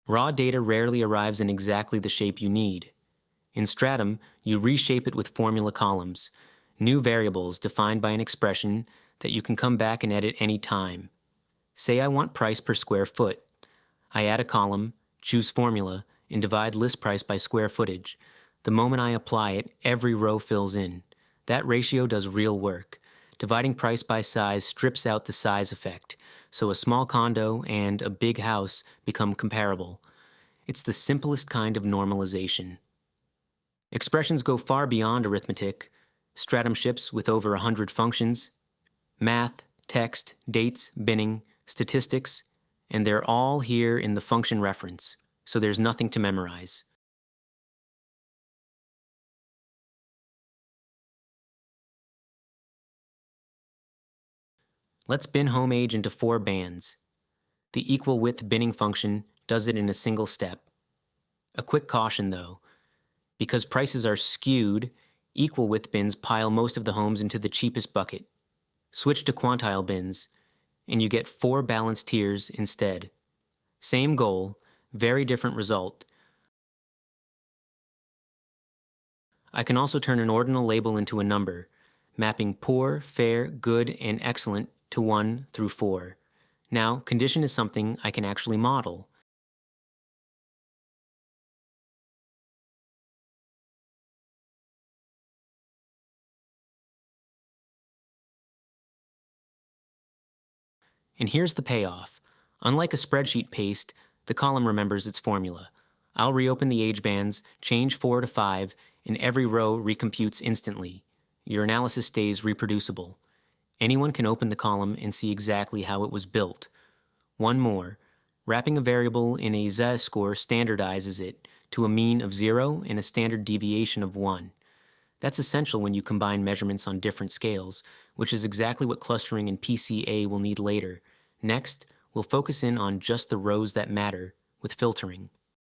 Raw data rarely arrives in exactly the shape you need. In Stratum, you reshape it with formula columns, new variables defined by an expression that you can come back and edit any time. Say I want price per square foot. I add a column, choose formula, and divide list price by square footage. The moment I apply it, every row fills in. That ratio does real work. Dividing price by size strips out the size effect, so a small condo and a big house become comparable. It's the simplest kind of normalization. Expressions go far beyond arithmetic. Stratum ships with over 100 functions, math, text, dates, binning, statistics, and they're all here in the function reference, so there's nothing to memorize. Let's bin home age into 4 bands. The equal width binning function does it in a single step. A quick caution though, because prices are skewed, equal width bins pile most of the homes into the cheapest bucket. Switch to quantile bins, and you get 4 balanced tiers instead. Same goal, very different result. I can also turn an ordinal label into a number, mapping poor, fair, good, and excellent to 1 through 4. Now, condition is something I can actually model. And here's the payoff. Unlike a spreadsheet paste, the column remembers its formula. I'll reopen the age bands, change 4 to 5, and every row recomputes instantly. Your analysis stays reproducible. Anyone can open the column and see exactly how it was built. One more, wrapping a variable in a z-score standardizes it to a mean of 0 and a standard deviation of 1. That's essential when you combine measurements on different scales, which is exactly what clustering in PCA will need later. Next, we'll focus in on just the rows that matter with filtering.